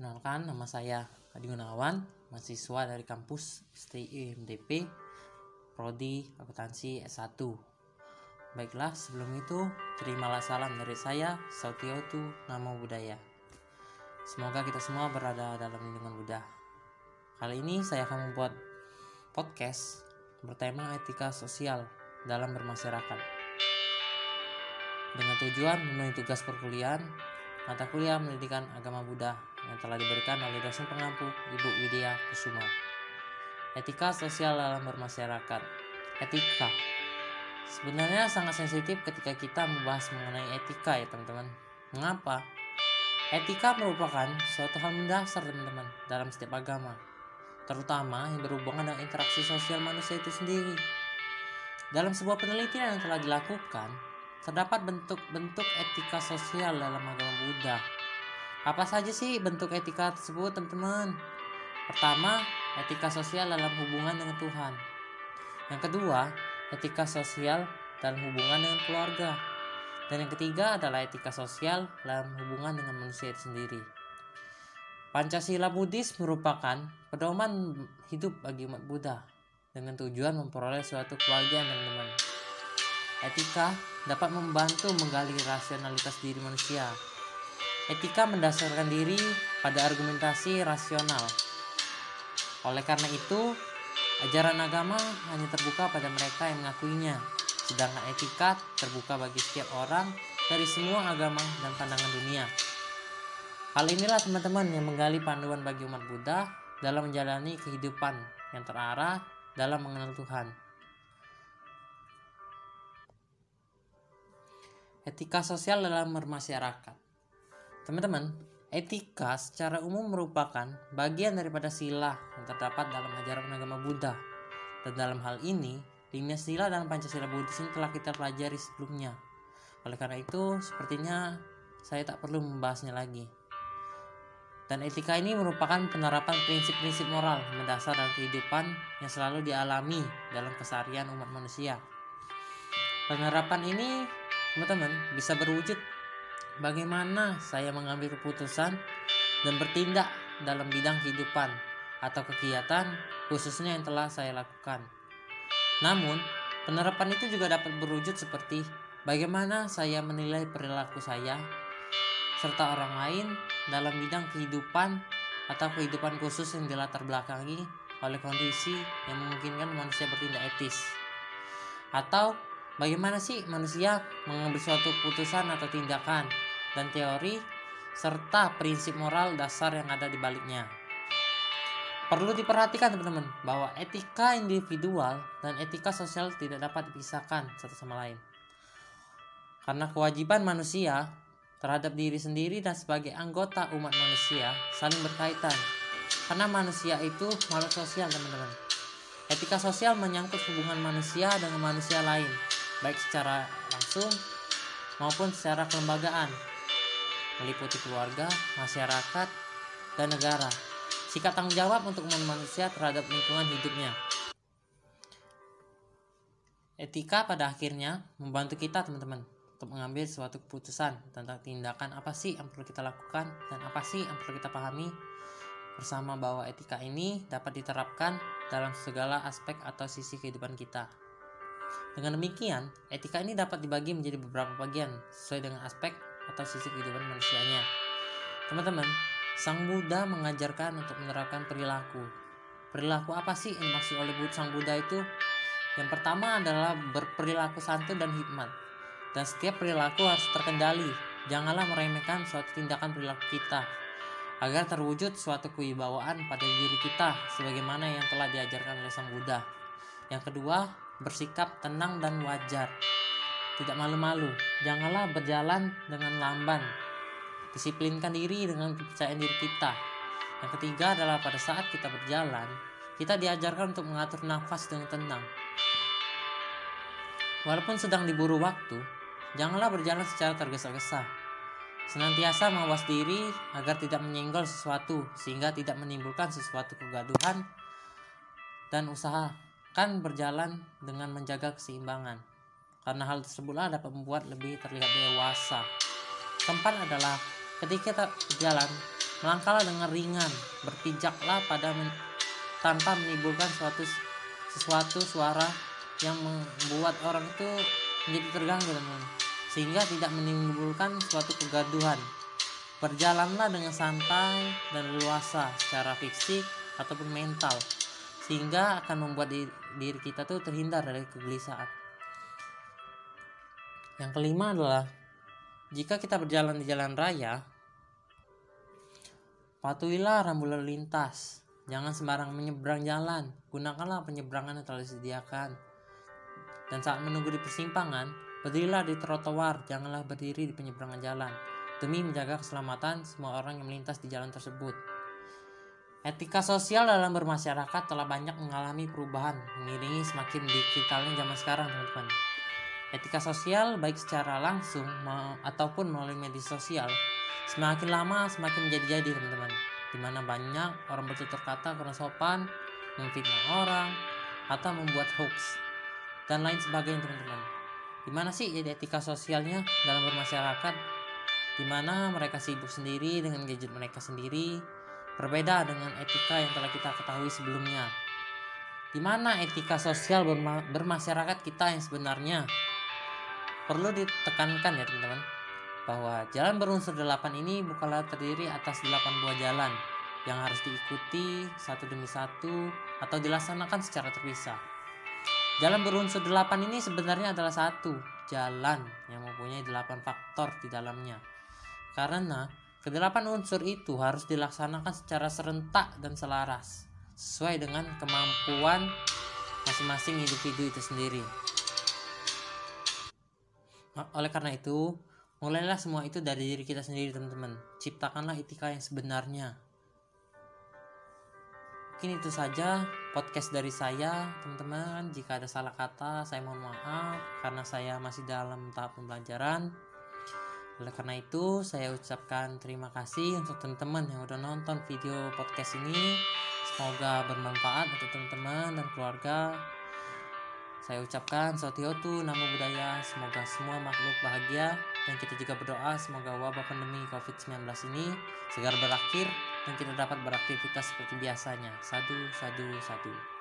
Perkenalkan, nama saya Adi Gunawan, mahasiswa dari kampus STI MDP, Prodi Akuntansi S1. Baiklah, sebelum itu terimalah salam dari saya, Sautiotu Namo Buddhaya. Semoga kita semua berada dalam lindungan Buddha. Kali ini saya akan membuat podcast bertema etika sosial dalam bermasyarakat. Dengan tujuan memenuhi tugas perkuliahan, mata kuliah pendidikan agama Buddha yang telah diberikan oleh dosen pengampu Ibu Widya Kusuma. Etika sosial dalam bermasyarakat. Etika sebenarnya sangat sensitif ketika kita membahas mengenai etika ya teman-teman. Mengapa? Etika merupakan suatu hal mendasar teman-teman dalam setiap agama, terutama yang berhubungan dengan interaksi sosial manusia itu sendiri. Dalam sebuah penelitian yang telah dilakukan, terdapat bentuk-bentuk etika sosial dalam agama Buddha. Apa saja sih bentuk etika tersebut teman-teman? Pertama, etika sosial dalam hubungan dengan Tuhan. Yang kedua, etika sosial dalam hubungan dengan keluarga. Dan yang ketiga adalah etika sosial dalam hubungan dengan manusia itu sendiri. Pancasila Buddhis merupakan pedoman hidup bagi umat Buddha dengan tujuan memperoleh suatu kebahagiaan teman-teman. Etika dapat membantu menggali rasionalitas diri manusia. Etika mendasarkan diri pada argumentasi rasional. Oleh karena itu, ajaran agama hanya terbuka pada mereka yang mengakuinya, sedangkan etika terbuka bagi setiap orang dari semua agama dan pandangan dunia. Hal inilah teman-teman yang menggali panduan bagi umat Buddha dalam menjalani kehidupan yang terarah dalam mengenal Tuhan. Etika sosial dalam bermasyarakat. Teman-teman, etika secara umum merupakan bagian daripada sila yang terdapat dalam ajaran agama Buddha. Dan dalam hal ini, 5 sila dalam Pancasila Buddhis ini telah kita pelajari sebelumnya. Oleh karena itu, sepertinya saya tak perlu membahasnya lagi. Dan etika ini merupakan penerapan prinsip-prinsip moral mendasar dalam kehidupan yang selalu dialami dalam keseharian umat manusia. Penerapan ini, teman-teman, bisa berwujud bagaimana saya mengambil keputusan dan bertindak dalam bidang kehidupan atau kegiatan khususnya yang telah saya lakukan. Namun, penerapan itu juga dapat berwujud seperti bagaimana saya menilai perilaku saya serta orang lain dalam bidang kehidupan atau kehidupan khusus yang dilatar belakangi oleh kondisi yang memungkinkan manusia bertindak etis. Atau bagaimana sih manusia mengambil suatu keputusan atau tindakan dan teori serta prinsip moral dasar yang ada di baliknya. Perlu diperhatikan teman-teman bahwa etika individual dan etika sosial tidak dapat dipisahkan satu sama lain. Karena kewajiban manusia terhadap diri sendiri dan sebagai anggota umat manusia saling berkaitan. Karena manusia itu makhluk sosial teman-teman. Etika sosial menyangkut hubungan manusia dengan manusia lain, baik secara langsung maupun secara kelembagaan, meliputi keluarga, masyarakat, dan negara. Sikap tanggung jawab untuk manusia terhadap lingkungan hidupnya. Etika pada akhirnya membantu kita teman-teman untuk mengambil suatu keputusan tentang tindakan apa sih yang perlu kita lakukan dan apa sih yang perlu kita pahami, bersama bahwa etika ini dapat diterapkan dalam segala aspek atau sisi kehidupan kita. Dengan demikian, etika ini dapat dibagi menjadi beberapa bagian sesuai dengan aspek atau sisi kehidupan manusianya. Teman-teman, Sang Buddha mengajarkan untuk menerapkan perilaku. Perilaku apa sih yang dimaksud oleh Sang Buddha itu? Yang pertama adalah berperilaku santun dan hikmat. Dan setiap perilaku harus terkendali. Janganlah meremehkan suatu tindakan perilaku kita, agar terwujud suatu kewibawaan pada diri kita sebagaimana yang telah diajarkan oleh Sang Buddha. Yang kedua, bersikap tenang dan wajar, tidak malu-malu. Janganlah berjalan dengan lamban. Disiplinkan diri dengan kepercayaan diri kita. Yang ketiga adalah pada saat kita berjalan, kita diajarkan untuk mengatur nafas dengan tenang. Walaupun sedang diburu waktu, janganlah berjalan secara tergesa-gesa. Senantiasa mawas diri agar tidak menyenggol sesuatu sehingga tidak menimbulkan sesuatu kegaduhan, dan usahakan berjalan dengan menjaga keseimbangan, karena hal tersebutlah dapat membuat lebih terlihat dewasa. Keempat adalah ketika kita berjalan, Melangkahlah dengan ringan, berpijaklah tanpa menimbulkan sesuatu suara yang membuat orang itu menjadi terganggu, teman-teman, sehingga tidak menimbulkan suatu kegaduhan. Berjalanlah dengan santai dan leluasa secara fisik ataupun mental, sehingga akan membuat diri kita tuh terhindar dari kegelisahan. Yang kelima adalah, jika kita berjalan di jalan raya, patuhilah rambu lalu lintas. Jangan sembarang menyeberang jalan. Gunakanlah penyeberangan yang telah disediakan. Dan saat menunggu di persimpangan, berdirilah di trotoar. Janganlah berdiri di penyeberangan jalan, demi menjaga keselamatan semua orang yang melintas di jalan tersebut. Etika sosial dalam bermasyarakat telah banyak mengalami perubahan mengiringi semakin digitalnya zaman sekarang, teman-teman. Etika sosial baik secara langsung ataupun melalui media sosial semakin lama semakin menjadi-jadi, teman-teman, dimana banyak orang bertutur kata kurang sopan, memfitnah orang, atau membuat hoax dan lain sebagainya, teman-teman. Dimana sih jadi etika sosialnya dalam bermasyarakat? Dimana mereka sibuk sendiri dengan gadget mereka sendiri, berbeda dengan etika yang telah kita ketahui sebelumnya. Dimana etika sosial bermasyarakat kita yang sebenarnya? Perlu ditekankan ya, teman-teman, bahwa jalan berunsur 8 ini bukanlah terdiri atas 8 buah jalan yang harus diikuti satu demi satu atau dilaksanakan secara terpisah. Jalan berunsur 8 ini sebenarnya adalah satu jalan yang mempunyai 8 faktor di dalamnya. Karena kedelapan unsur itu harus dilaksanakan secara serentak dan selaras sesuai dengan kemampuan masing-masing individu itu sendiri. Oleh karena itu, mulailah semua itu dari diri kita sendiri, teman-teman. Ciptakanlah etika yang sebenarnya. Mungkin itu saja podcast dari saya, teman-teman. Jika ada salah kata, saya mohon maaf karena saya masih dalam tahap pembelajaran. Oleh karena itu, saya ucapkan terima kasih untuk teman-teman yang udah nonton video podcast ini. Semoga bermanfaat untuk teman-teman dan keluarga. Saya ucapkan Sotiotu Namo Buddhaya. Semoga semua makhluk bahagia, dan kita juga berdoa semoga wabah pandemi COVID-19 ini segera berakhir dan kita dapat beraktivitas seperti biasanya. Sadu, sadu, sadu.